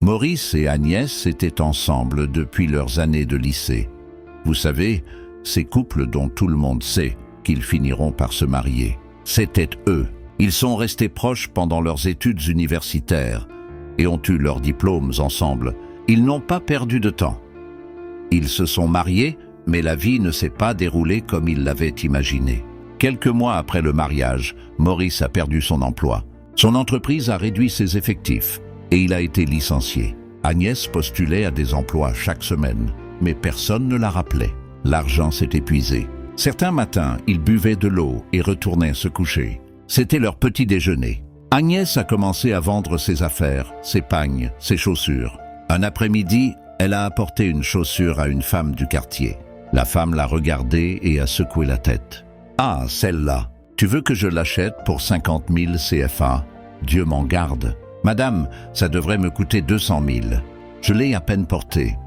Maurice et Agnès étaient ensemble depuis leurs années de lycée. Vous savez, ces couples dont tout le monde sait qu'ils finiront par se marier. C'étaient eux. Ils sont restés proches pendant leurs études universitaires et ont eu leurs diplômes ensemble. Ils n'ont pas perdu de temps. Ils se sont mariés, mais la vie ne s'est pas déroulée comme ils l'avaient imaginé. Quelques mois après le mariage, Maurice a perdu son emploi. Son entreprise a réduit ses effectifs et il a été licencié. Agnès postulait à des emplois chaque semaine, mais personne ne la rappelait. L'argent s'est épuisé. Certains matins, ils buvaient de l'eau et retournaient se coucher. C'était leur petit déjeuner. Agnès a commencé à vendre ses affaires, ses pagnes, ses chaussures. Un après-midi, elle a apporté une chaussure à une femme du quartier. La femme l'a regardée et a secoué la tête. « Ah, celle-là, tu veux que je l'achète pour 50 000 CFA? Dieu m'en garde. Madame, ça devrait me coûter 200 000. Je l'ai à peine portée.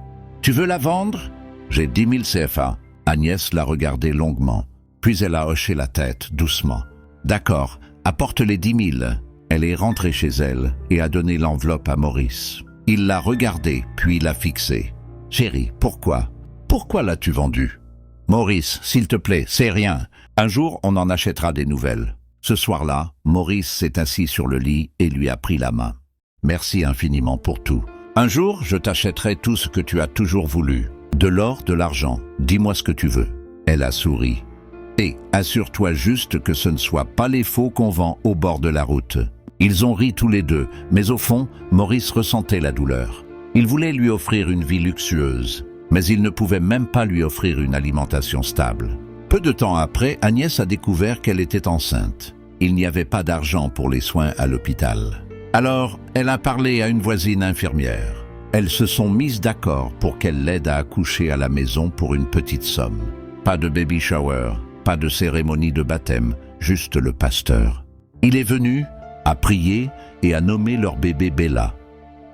Tu veux la vendre? J'ai 10 000 CFA. » Agnès l'a regardé longuement, puis elle a hoché la tête doucement. « D'accord, apporte les 10 000. » Elle est rentrée chez elle et a donné l'enveloppe à Maurice. Il l'a regardée, puis l'a fixée. « Chérie, pourquoi? Pourquoi l'as-tu vendue? » « Maurice, s'il te plaît, c'est rien. Un jour, on en achètera des nouvelles. » Ce soir-là, Maurice s'est assis sur le lit et lui a pris la main. « Merci infiniment pour tout. Un jour, je t'achèterai tout ce que tu as toujours voulu. De l'or, de l'argent. Dis-moi ce que tu veux. » Elle a souri. « Et assure-toi juste que ce ne soit pas les faux qu'on vend au bord de la route. » Ils ont ri tous les deux, mais au fond, Maurice ressentait la douleur. Il voulait lui offrir une vie luxueuse, mais il ne pouvait même pas lui offrir une alimentation stable. Peu de temps après, Agnès a découvert qu'elle était enceinte. Il n'y avait pas d'argent pour les soins à l'hôpital. Alors, elle a parlé à une voisine infirmière. Elles se sont mises d'accord pour qu'elle l'aide à accoucher à la maison pour une petite somme. Pas de baby shower, pas de cérémonie de baptême, juste le pasteur. Il est venu, a prié et a nommé leur bébé Bella.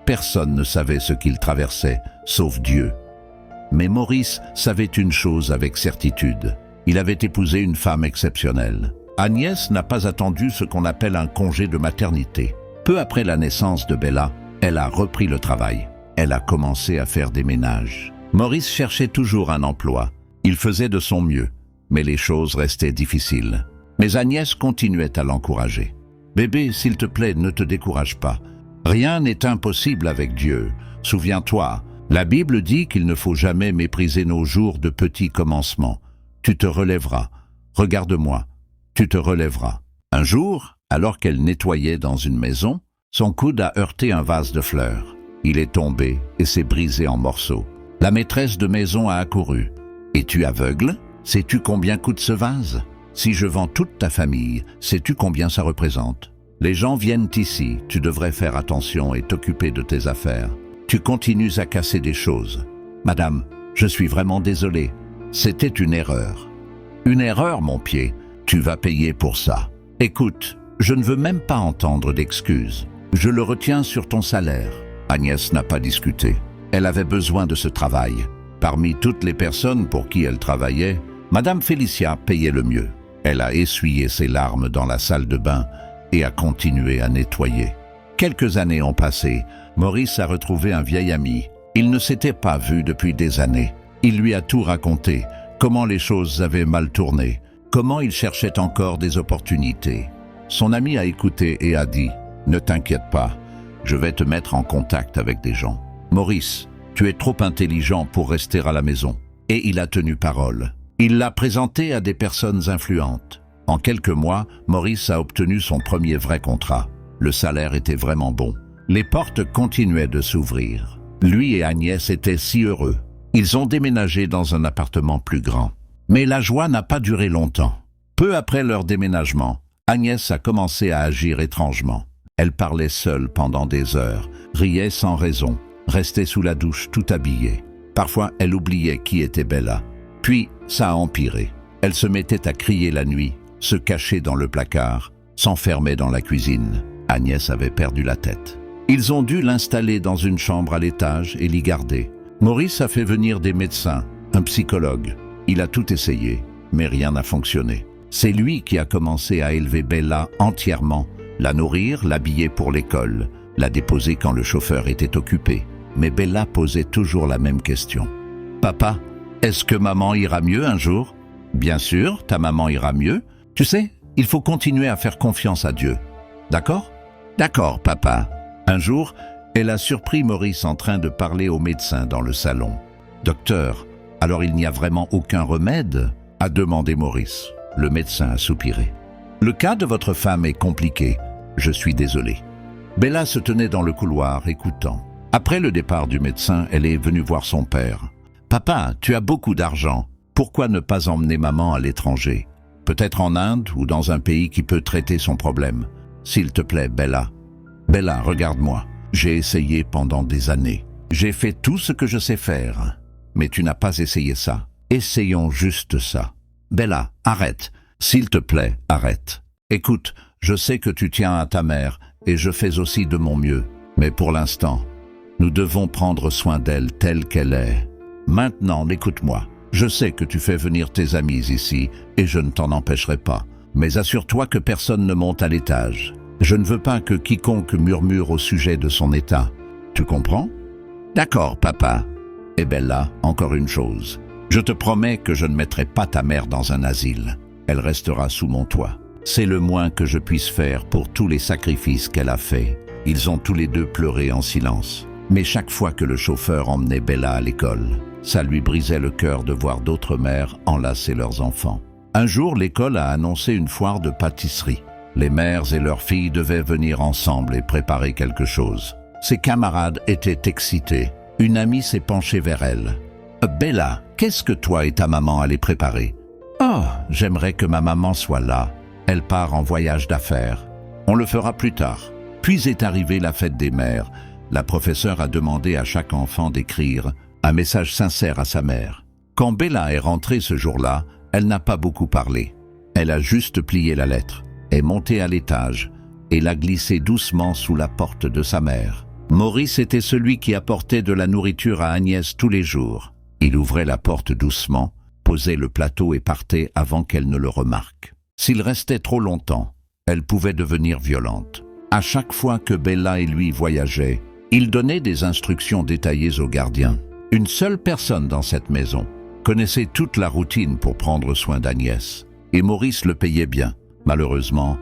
Personne ne savait ce qu'il traversait, sauf Dieu. Mais Maurice savait une chose avec certitude. Il avait épousé une femme exceptionnelle. Agnès n'a pas attendu ce qu'on appelle un congé de maternité. Peu après la naissance de Bella, elle a repris le travail. Elle a commencé à faire des ménages. Maurice cherchait toujours un emploi. Il faisait de son mieux, mais les choses restaient difficiles. Mais Agnès continuait à l'encourager. « Bébé, s'il te plaît, ne te décourage pas. Rien n'est impossible avec Dieu. Souviens-toi, la Bible dit qu'il ne faut jamais mépriser nos jours de petits commencements. Tu te relèveras. Regarde-moi. Tu te relèveras. » Un jour, alors qu'elle nettoyait dans une maison, son coude a heurté un vase de fleurs. Il est tombé et s'est brisé en morceaux. La maîtresse de maison a accouru. « Es-tu aveugle? Sais-tu combien coûte ce vase? Si je vends toute ta famille, sais-tu combien ça représente? Les gens viennent ici, tu devrais faire attention et t'occuper de tes affaires. Tu continues à casser des choses. Madame, je suis vraiment désolé. C'était une erreur. » « Une erreur, mon pied. Tu vas payer pour ça. Écoute, je ne veux même pas entendre d'excuses. Je le retiens sur ton salaire. » Agnès n'a pas discuté. Elle avait besoin de ce travail. Parmi toutes les personnes pour qui elle travaillait, Madame Félicia payait le mieux. Elle a essuyé ses larmes dans la salle de bain et a continué à nettoyer. Quelques années ont passé. Maurice a retrouvé un vieil ami. Ils ne s'étaient pas vus depuis des années. Il lui a tout raconté, comment les choses avaient mal tourné, comment il cherchait encore des opportunités. Son ami a écouté et a dit « Ne t'inquiète pas, je vais te mettre en contact avec des gens. Maurice, tu es trop intelligent pour rester à la maison. » Et il a tenu parole. Il l'a présenté à des personnes influentes. En quelques mois, Maurice a obtenu son premier vrai contrat. Le salaire était vraiment bon. Les portes continuaient de s'ouvrir. Lui et Agnès étaient si heureux. Ils ont déménagé dans un appartement plus grand. Mais la joie n'a pas duré longtemps. Peu après leur déménagement, Agnès a commencé à agir étrangement. Elle parlait seule pendant des heures, riait sans raison, restait sous la douche tout habillée. Parfois, elle oubliait qui était Bella. Puis, ça a empiré. Elle se mettait à crier la nuit, se cachait dans le placard, s'enfermait dans la cuisine. Agnès avait perdu la tête. Ils ont dû l'installer dans une chambre à l'étage et l'y garder. Maurice a fait venir des médecins, un psychologue. Il a tout essayé, mais rien n'a fonctionné. C'est lui qui a commencé à élever Bella entièrement, la nourrir, l'habiller pour l'école, la déposer quand le chauffeur était occupé. Mais Bella posait toujours la même question. « Papa, est-ce que maman ira mieux un jour ?»« Bien sûr, ta maman ira mieux. Tu sais, il faut continuer à faire confiance à Dieu. D'accord ?»« D'accord, papa. » Un jour, elle a surpris Maurice en train de parler au médecin dans le salon. « Docteur, alors il n'y a vraiment aucun remède ?» a demandé Maurice. Le médecin a soupiré. « Le cas de votre femme est compliqué. Je suis désolé. » Bella se tenait dans le couloir, écoutant. Après le départ du médecin, elle est venue voir son père. « Papa, tu as beaucoup d'argent. Pourquoi ne pas emmener maman à l'étranger? Peut-être en Inde ou dans un pays qui peut traiter son problème. S'il te plaît, Bella. »« Bella, regarde-moi. J'ai essayé pendant des années. J'ai fait tout ce que je sais faire. Mais tu n'as pas essayé ça. Essayons juste ça. Bella, arrête. S'il te plaît, arrête. Écoute, je sais que tu tiens à ta mère et je fais aussi de mon mieux. Mais pour l'instant, nous devons prendre soin d'elle telle qu'elle est. Maintenant, écoute-moi. Je sais que tu fais venir tes amis ici et je ne t'en empêcherai pas. Mais assure-toi que personne ne monte à l'étage. Je ne veux pas que quiconque murmure au sujet de son état. Tu comprends? D'accord, papa. Et Bella, encore une chose. Je te promets que je ne mettrai pas ta mère dans un asile. Elle restera sous mon toit. C'est le moins que je puisse faire pour tous les sacrifices qu'elle a faits. Ils ont tous les deux pleuré en silence. Mais chaque fois que le chauffeur emmenait Bella à l'école, ça lui brisait le cœur de voir d'autres mères enlacer leurs enfants. Un jour, l'école a annoncé une foire de pâtisserie. Les mères et leurs filles devaient venir ensemble et préparer quelque chose. Ses camarades étaient excités. Une amie s'est penchée vers elle. « Bella, qu'est-ce que toi et ta maman allez préparer ?»« Oh, j'aimerais que ma maman soit là. Elle part en voyage d'affaires. On le fera plus tard. » Puis est arrivée la fête des mères. La professeure a demandé à chaque enfant d'écrire un message sincère à sa mère. Quand Bella est rentrée ce jour-là, elle n'a pas beaucoup parlé. Elle a juste plié la lettre, est montée à l'étage et l'a glissée doucement sous la porte de sa mère. Maurice était celui qui apportait de la nourriture à Agnès tous les jours. Il ouvrait la porte doucement, posait le plateau et partait avant qu'elle ne le remarque. S'il restait trop longtemps, elle pouvait devenir violente. À chaque fois que Bella et lui voyageaient, il donnait des instructions détaillées aux gardiens. Une seule personne dans cette maison connaissait toute la routine pour prendre soin d'Agnès, et Maurice le payait bien. Malheureusement,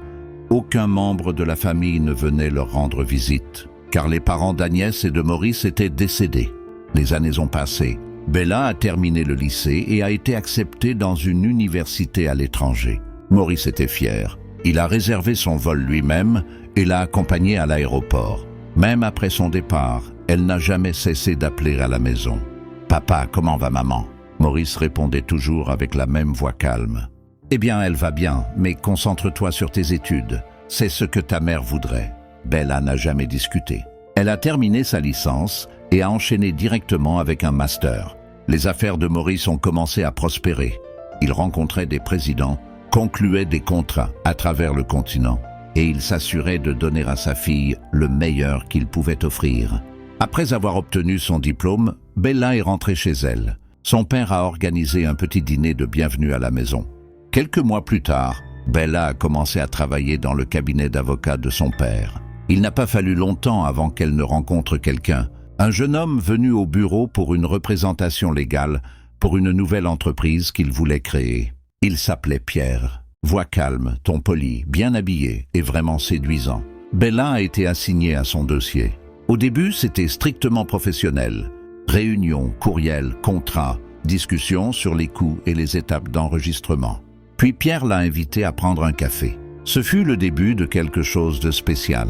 aucun membre de la famille ne venait leur rendre visite, car les parents d'Agnès et de Maurice étaient décédés. Les années ont passé. Bella a terminé le lycée et a été acceptée dans une université à l'étranger. Maurice était fier. Il a réservé son vol lui-même et l'a accompagnée à l'aéroport. Même après son départ, elle n'a jamais cessé d'appeler à la maison. « Papa, comment va maman ?» Maurice répondait toujours avec la même voix calme. « Eh bien, elle va bien, mais concentre-toi sur tes études. C'est ce que ta mère voudrait. » Bella n'a jamais discuté. Elle a terminé sa licence et a enchaîné directement avec un master. Les affaires de Maurice ont commencé à prospérer. Il rencontrait des présidents, concluait des contrats à travers le continent et il s'assurait de donner à sa fille le meilleur qu'il pouvait offrir. Après avoir obtenu son diplôme, Bella est rentrée chez elle. Son père a organisé un petit dîner de bienvenue à la maison. Quelques mois plus tard, Bella a commencé à travailler dans le cabinet d'avocat de son père. Il n'a pas fallu longtemps avant qu'elle ne rencontre quelqu'un, un jeune homme venu au bureau pour une représentation légale pour une nouvelle entreprise qu'il voulait créer. Il s'appelait Pierre. Voix calme, ton poli, bien habillé et vraiment séduisant. Bella a été assignée à son dossier. Au début, c'était strictement professionnel. Réunions, courriels, contrats, discussions sur les coûts et les étapes d'enregistrement. Puis Pierre l'a invité à prendre un café. Ce fut le début de quelque chose de spécial.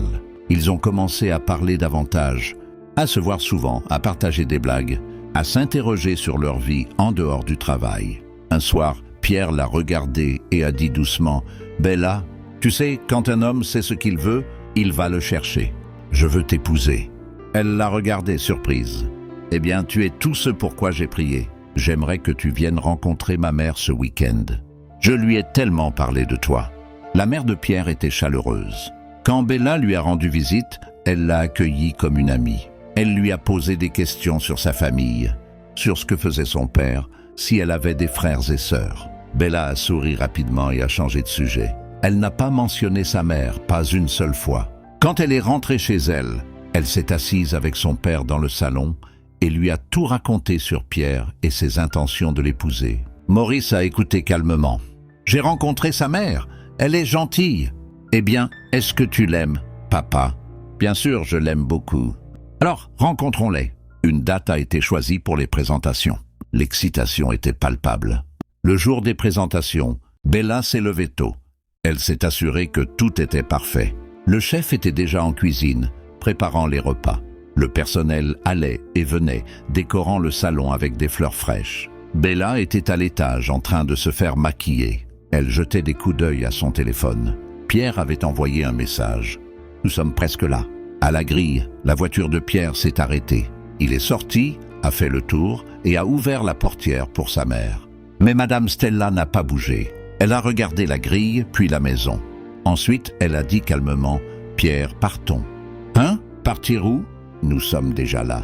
Ils ont commencé à parler davantage, à se voir souvent, à partager des blagues, à s'interroger sur leur vie en dehors du travail. Un soir, Pierre l'a regardé et a dit doucement « Bella, tu sais, quand un homme sait ce qu'il veut, il va le chercher. Je veux t'épouser. » Elle l'a regardé surprise. « Eh bien, tu es tout ce pourquoi j'ai prié. J'aimerais que tu viennes rencontrer ma mère ce week-end. Je lui ai tellement parlé de toi. » La mère de Pierre était chaleureuse. Quand Bella lui a rendu visite, elle l'a accueillie comme une amie. Elle lui a posé des questions sur sa famille, sur ce que faisait son père, si elle avait des frères et sœurs. Bella a souri rapidement et a changé de sujet. Elle n'a pas mentionné sa mère, pas une seule fois. Quand elle est rentrée chez elle, Elle s'est assise avec son père dans le salon et lui a tout raconté sur Pierre et ses intentions de l'épouser. Maurice a écouté calmement. « J'ai rencontré sa mère. Elle est gentille. Eh bien, est-ce que tu l'aimes, papa ? » « Bien sûr, je l'aime beaucoup. »« Alors, rencontrons-les. » Une date a été choisie pour les présentations. L'excitation était palpable. Le jour des présentations, Bella s'est levée tôt. Elle s'est assurée que tout était parfait. Le chef était déjà en cuisine, préparant les repas. Le personnel allait et venait, décorant le salon avec des fleurs fraîches. Bella était à l'étage en train de se faire maquiller. Elle jetait des coups d'œil à son téléphone. Pierre avait envoyé un message. « Nous sommes presque là. » À la grille, la voiture de Pierre s'est arrêtée. Il est sorti, a fait le tour et a ouvert la portière pour sa mère. Mais Madame Stella n'a pas bougé. Elle a regardé la grille, puis la maison. Ensuite, elle a dit calmement « Pierre, partons. »« Hein ? Partir où ? Nous sommes déjà là. »«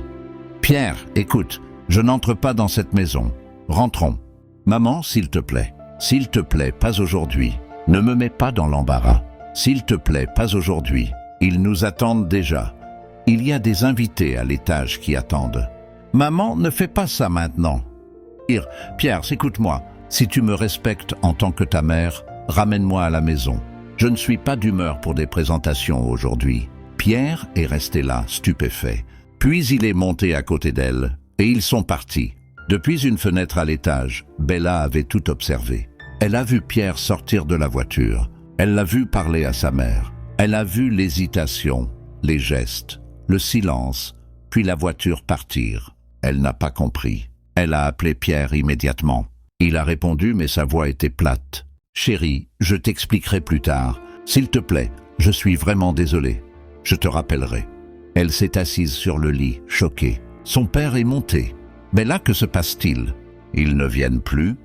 Pierre, écoute, je n'entre pas dans cette maison. Rentrons. »« Maman, s'il te plaît. S'il te plaît, pas aujourd'hui. Ne me mets pas dans l'embarras. S'il te plaît, pas aujourd'hui. Ils nous attendent déjà. Il y a des invités à l'étage qui attendent. Maman, ne fais pas ça maintenant. Pierre, écoute-moi. Si tu me respectes en tant que ta mère, ramène-moi à la maison. Je ne suis pas d'humeur pour des présentations aujourd'hui. » Pierre est resté là, stupéfait. Puis il est monté à côté d'elle, et ils sont partis. Depuis une fenêtre à l'étage, Bella avait tout observé. Elle a vu Pierre sortir de la voiture. Elle l'a vu parler à sa mère. Elle a vu l'hésitation, les gestes, le silence, puis la voiture partir. Elle n'a pas compris. Elle a appelé Pierre immédiatement. Il a répondu, mais sa voix était plate. « Chérie, je t'expliquerai plus tard. S'il te plaît, je suis vraiment désolé. Je te rappellerai. » Elle s'est assise sur le lit, choquée. Son père est monté. « Mais là, que se passe-t-il ? Ils ne viennent plus ? »«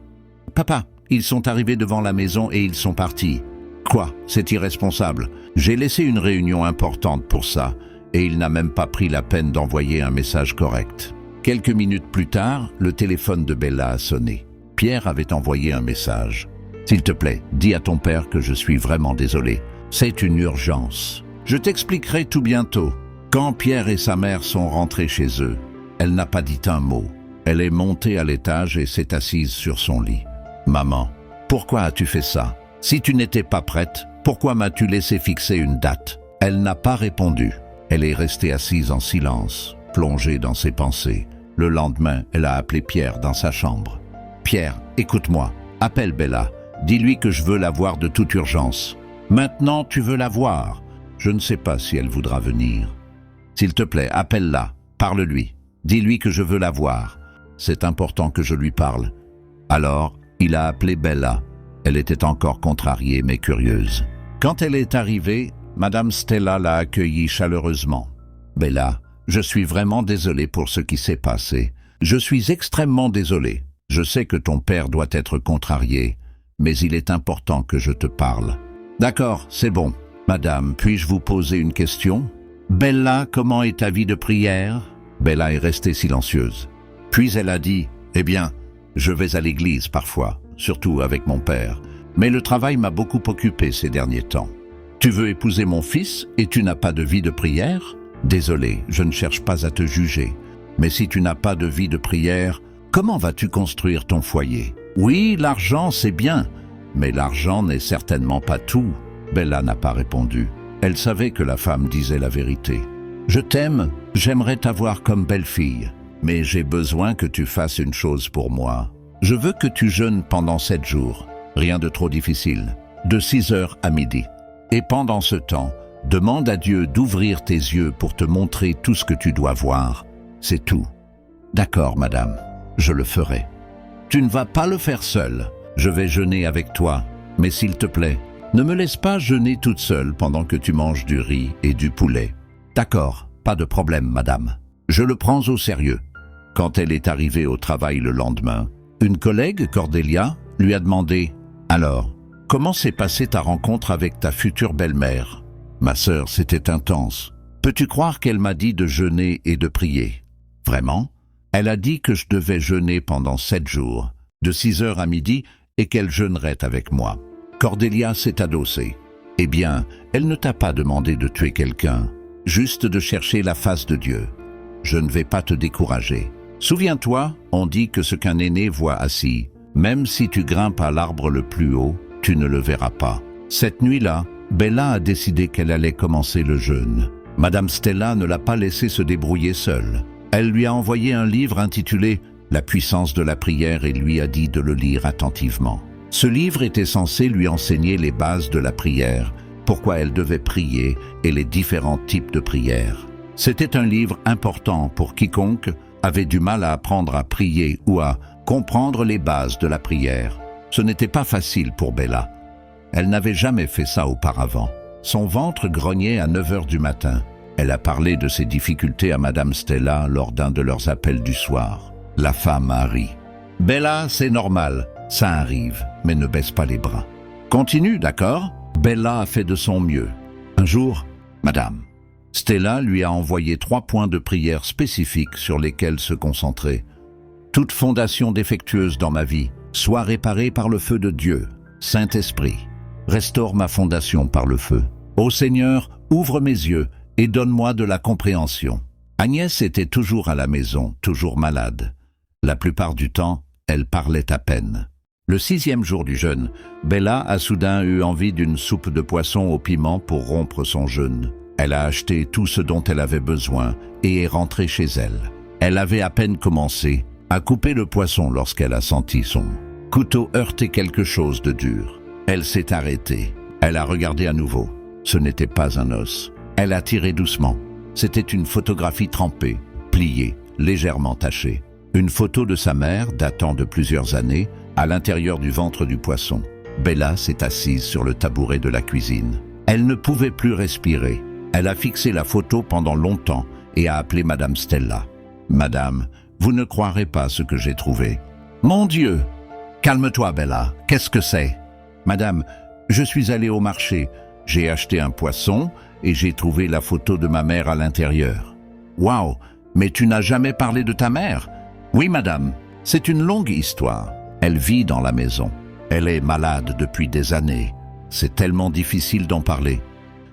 Papa, ils sont arrivés devant la maison et ils sont partis. »« Quoi ? C'est irresponsable. J'ai laissé une réunion importante pour ça, et il n'a même pas pris la peine d'envoyer un message correct. » Quelques minutes plus tard, le téléphone de Bella a sonné. Pierre avait envoyé un message. « S'il te plaît, dis à ton père que je suis vraiment désolé. C'est une urgence. Je t'expliquerai tout bientôt. » Quand Pierre et sa mère sont rentrés chez eux, elle n'a pas dit un mot. Elle est montée à l'étage et s'est assise sur son lit. « Maman, pourquoi as-tu fait ça ? Si tu n'étais pas prête, pourquoi m'as-tu laissé fixer une date ?» Elle n'a pas répondu. Elle est restée assise en silence, plongée dans ses pensées. Le lendemain, elle a appelé Pierre dans sa chambre. « Pierre, écoute-moi. Appelle Bella. Dis-lui que je veux la voir de toute urgence. Maintenant, tu veux la voir. Je ne sais pas si elle voudra venir. S'il te plaît, appelle-la. Parle-lui. Dis-lui que je veux la voir. C'est important que je lui parle. » Alors, il a appelé Bella. Elle était encore contrariée mais curieuse. Quand elle est arrivée, Madame Stella l'a accueillie chaleureusement. « Bella, je suis vraiment désolé pour ce qui s'est passé. Je suis extrêmement désolé. Je sais que ton père doit être contrarié, mais il est important que je te parle. »« D'accord, c'est bon. Madame, puis-je vous poser une question ? Bella, comment est ta vie de prière ?» Bella est restée silencieuse. Puis elle a dit, « Eh bien, je vais à l'église parfois, surtout avec mon père, mais le travail m'a beaucoup occupé ces derniers temps. Tu veux épouser mon fils et tu n'as pas de vie de prière ? Désolé, je ne cherche pas à te juger, mais si tu n'as pas de vie de prière, comment vas-tu construire ton foyer ? Oui, l'argent, c'est bien, mais l'argent n'est certainement pas tout. » Bella n'a pas répondu. Elle savait que la femme disait la vérité. « Je t'aime, j'aimerais t'avoir comme belle-fille, mais j'ai besoin que tu fasses une chose pour moi. Je veux que tu jeûnes pendant 7 jours, rien de trop difficile, de 6h à midi. Et pendant ce temps, demande à Dieu d'ouvrir tes yeux pour te montrer tout ce que tu dois voir. C'est tout. »« D'accord, madame, je le ferai. »« Tu ne vas pas le faire seule. Je vais jeûner avec toi, mais s'il te plaît, ne me laisse pas jeûner toute seule pendant que tu manges du riz et du poulet. »« D'accord, pas de problème, madame. Je le prends au sérieux. » Quand elle est arrivée au travail le lendemain, une collègue, Cordelia, lui a demandé « Alors, comment s'est passée ta rencontre avec ta future belle-mère ?»« Ma sœur, c'était intense. Peux-tu croire qu'elle m'a dit de jeûner et de prier ? Vraiment ? Elle a dit que je devais jeûner pendant 7 jours, de 6h à midi, et qu'elle jeûnerait avec moi. » Cordelia s'est adossée. « Eh bien, elle ne t'a pas demandé de tuer quelqu'un. juste de chercher la face de Dieu. Je ne vais pas te décourager. Souviens-toi, on dit que ce qu'un aîné voit assis, même si tu grimpes à l'arbre le plus haut, tu ne le verras pas. Cette nuit-là, Bella a décidé qu'elle allait commencer le jeûne. Madame Stella ne l'a pas laissé se débrouiller seule. Elle lui a envoyé un livre intitulé « La puissance de la prière » et lui a dit de le lire attentivement. Ce livre était censé lui enseigner les bases de la prière, pourquoi elle devait prier et les différents types de prières. C'était un livre important pour quiconque avait du mal à apprendre à prier ou à comprendre les bases de la prière. Ce n'était pas facile pour Bella. Elle n'avait jamais fait ça auparavant. Son ventre grognait à 9 heures du matin. Elle a parlé de ses difficultés à Madame Stella lors d'un de leurs appels du soir. La femme a ri. « Bella, c'est normal, ça arrive, mais ne baisse pas les bras. Continue, d'accord ?» Bella a fait de son mieux. Un jour, Madame Stella lui a envoyé 3 points de prière spécifiques sur lesquels se concentrer. « Toute fondation défectueuse dans ma vie soit réparée par le feu de Dieu. Saint-Esprit, restaure ma fondation par le feu. Ô Seigneur, ouvre mes yeux et donne-moi de la compréhension. » Agnès était toujours à la maison, toujours malade. La plupart du temps, elle parlait à peine. Le 6e jour du jeûne, Bella a soudain eu envie d'une soupe de poisson au piment pour rompre son jeûne. Elle a acheté tout ce dont elle avait besoin et est rentrée chez elle. Elle avait à peine commencé à couper le poisson lorsqu'elle a senti son couteau heurter quelque chose de dur. Elle s'est arrêtée. Elle a regardé à nouveau. Ce n'était pas un os. Elle a tiré doucement. C'était une photographie trempée, pliée, légèrement tachée. Une photo de sa mère datant de plusieurs années à l'intérieur du ventre du poisson. Bella s'est assise sur le tabouret de la cuisine. Elle ne pouvait plus respirer. Elle a fixé la photo pendant longtemps et a appelé Madame Stella. « Madame, vous ne croirez pas ce que j'ai trouvé. »« Mon Dieu !»« Calme-toi, Bella. Qu'est-ce que c'est ?»« Madame, je suis allée au marché. J'ai acheté un poisson et j'ai trouvé la photo de ma mère à l'intérieur. »« Waouh! Mais tu n'as jamais parlé de ta mère ?»« Oui, madame. C'est une longue histoire. Elle vit dans la maison. Elle est malade depuis des années. C'est tellement difficile d'en parler.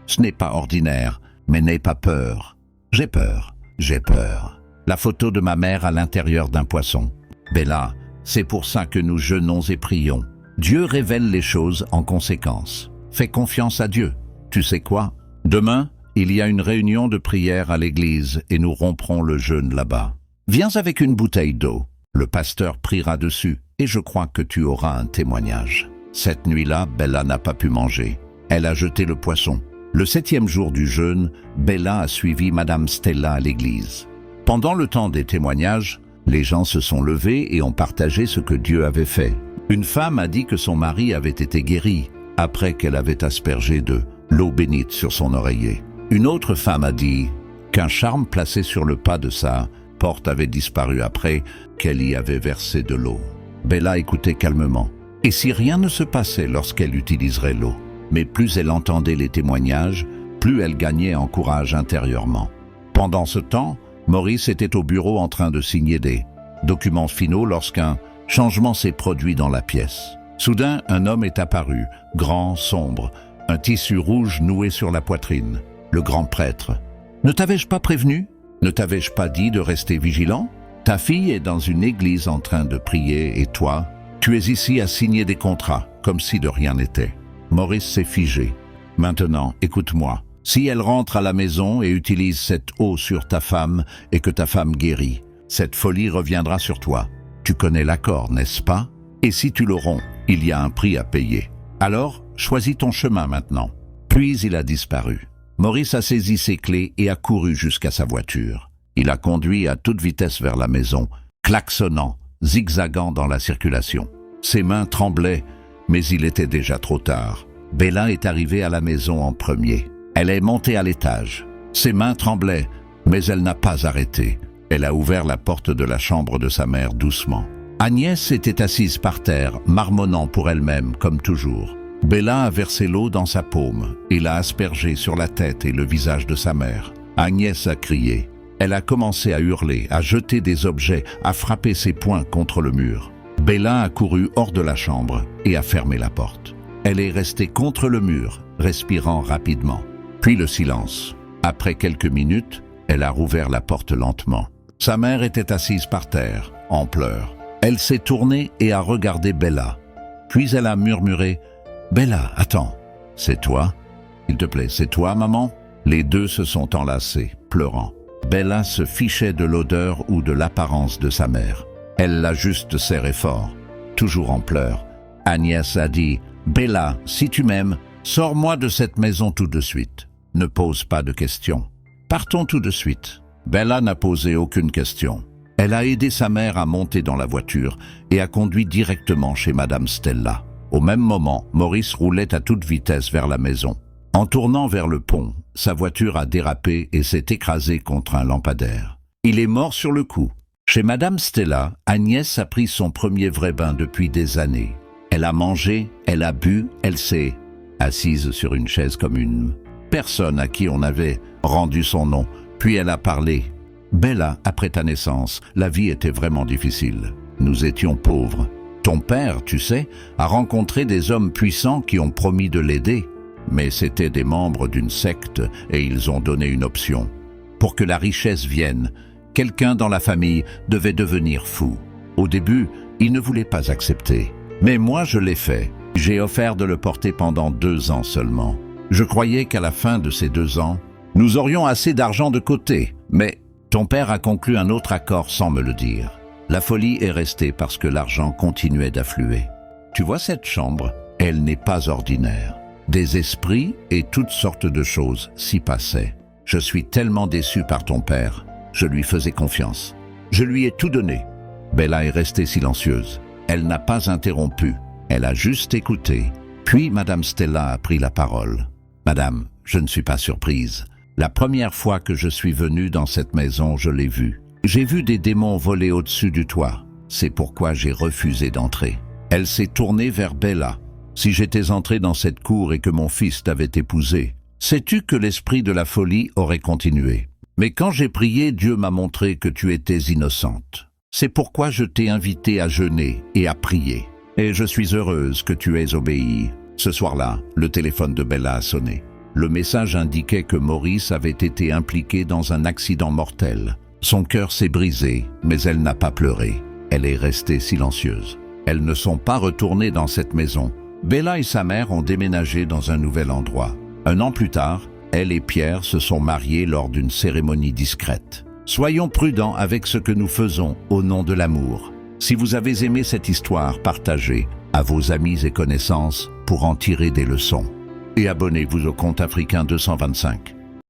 Ce n'est pas ordinaire, mais n'aie pas peur. J'ai peur. J'ai peur. La photo de ma mère à l'intérieur d'un poisson. Bella, c'est pour ça que nous jeûnons et prions. Dieu révèle les choses en conséquence. Fais confiance à Dieu. Tu sais quoi? Demain, il y a une réunion de prière à l'église et nous romprons le jeûne là-bas. Viens avec une bouteille d'eau. Le pasteur priera dessus et je crois que tu auras un témoignage. Cette nuit-là, Bella n'a pas pu manger. Elle a jeté le poisson. Le 7e jour du jeûne, Bella a suivi Madame Stella à l'église. Pendant le temps des témoignages, les gens se sont levés et ont partagé ce que Dieu avait fait. Une femme a dit que son mari avait été guéri après qu'elle avait aspergé de l'eau bénite sur son oreiller. Une autre femme a dit qu'un charme placé sur le pas de sa porte avait disparu après qu'elle y avait versé de l'eau. Bella écoutait calmement. Et si rien ne se passait lorsqu'elle utiliserait l'eau? Mais plus elle entendait les témoignages, plus elle gagnait en courage intérieurement. Pendant ce temps, Maurice était au bureau en train de signer des documents finaux lorsqu'un changement s'est produit dans la pièce. Soudain, un homme est apparu, grand, sombre, un tissu rouge noué sur la poitrine. Le grand prêtre. « Ne t'avais-je pas prévenu? Ne t'avais-je pas dit de rester vigilant? Ta fille est dans une église en train de prier et toi, tu es ici à signer des contrats, comme si de rien n'était. » Maurice s'est figé. « Maintenant, écoute-moi. Si elle rentre à la maison et utilise cette eau sur ta femme et que ta femme guérit, cette folie reviendra sur toi. Tu connais l'accord, n'est-ce pas? Et si tu le romps, il y a un prix à payer. Alors, choisis ton chemin maintenant. » Puis il a disparu. Maurice a saisi ses clés et a couru jusqu'à sa voiture. Il a conduit à toute vitesse vers la maison, klaxonnant, zigzagant dans la circulation. Ses mains tremblaient, mais il était déjà trop tard. Bella est arrivée à la maison en premier. Elle est montée à l'étage. Ses mains tremblaient, mais elle n'a pas arrêté. Elle a ouvert la porte de la chambre de sa mère doucement. Agnès était assise par terre, marmonnant pour elle-même, comme toujours. Bella a versé l'eau dans sa paume et l'a aspergée sur la tête et le visage de sa mère. Agnès a crié. Elle a commencé à hurler, à jeter des objets, à frapper ses poings contre le mur. Bella a couru hors de la chambre et a fermé la porte. Elle est restée contre le mur, respirant rapidement. Puis le silence. Après quelques minutes, elle a rouvert la porte lentement. Sa mère était assise par terre, en pleurs. Elle s'est tournée et a regardé Bella. Puis elle a murmuré « Bella, attends, c'est toi? S'il te plaît, c'est toi, maman ?» Les deux se sont enlacés, pleurant. Bella se fichait de l'odeur ou de l'apparence de sa mère. Elle l'a juste serré fort. Toujours en pleurs, Agnès a dit « Bella, si tu m'aimes, sors-moi de cette maison tout de suite. Ne pose pas de questions. Partons tout de suite. » Bella n'a posé aucune question. Elle a aidé sa mère à monter dans la voiture et a conduit directement chez Madame Stella. Au même moment, Maurice roulait à toute vitesse vers la maison. En tournant vers le pont, sa voiture a dérapé et s'est écrasée contre un lampadaire. Il est mort sur le coup. Chez Madame Stella, Agnès a pris son premier vrai bain depuis des années. Elle a mangé, elle a bu, elle s'est assise sur une chaise comme une personne à qui on avait rendu son nom. Puis elle a parlé. « Bella, après ta naissance, la vie était vraiment difficile. Nous étions pauvres. Ton père, tu sais, a rencontré des hommes puissants qui ont promis de l'aider. Mais c'étaient des membres d'une secte et ils ont donné une option. Pour que la richesse vienne, quelqu'un dans la famille devait devenir fou. Au début, il ne voulait pas accepter. Mais moi, je l'ai fait. J'ai offert de le porter pendant 2 ans seulement. Je croyais qu'à la fin de ces 2 ans, nous aurions assez d'argent de côté. Mais ton père a conclu un autre accord sans me le dire. La folie est restée parce que l'argent continuait d'affluer. Tu vois cette chambre? Elle n'est pas ordinaire. Des esprits et toutes sortes de choses s'y passaient. Je suis tellement déçu par ton père. Je lui faisais confiance. Je lui ai tout donné. » Bella est restée silencieuse. Elle n'a pas interrompu. Elle a juste écouté. Puis Madame Stella a pris la parole. « Madame, je ne suis pas surprise. La première fois que je suis venue dans cette maison, je l'ai vu. J'ai vu des démons voler au-dessus du toit. C'est pourquoi j'ai refusé d'entrer. » Elle s'est tournée vers Bella. « Si j'étais entrée dans cette cour et que mon fils t'avait épousée, sais-tu que l'esprit de la folie aurait continué? Mais quand j'ai prié, Dieu m'a montré que tu étais innocente. C'est pourquoi je t'ai invitée à jeûner et à prier. Et je suis heureuse que tu aies obéi. » Ce soir-là, le téléphone de Bella a sonné. Le message indiquait que Maurice avait été impliqué dans un accident mortel. Son cœur s'est brisé, mais elle n'a pas pleuré. Elle est restée silencieuse. Elles ne sont pas retournées dans cette maison. Bella et sa mère ont déménagé dans un nouvel endroit. 1 an plus tard, elle et Pierre se sont mariés lors d'une cérémonie discrète. Soyons prudents avec ce que nous faisons au nom de l'amour. Si vous avez aimé cette histoire, partagez à vos amis et connaissances pour en tirer des leçons. Et abonnez-vous au compte Africain 225.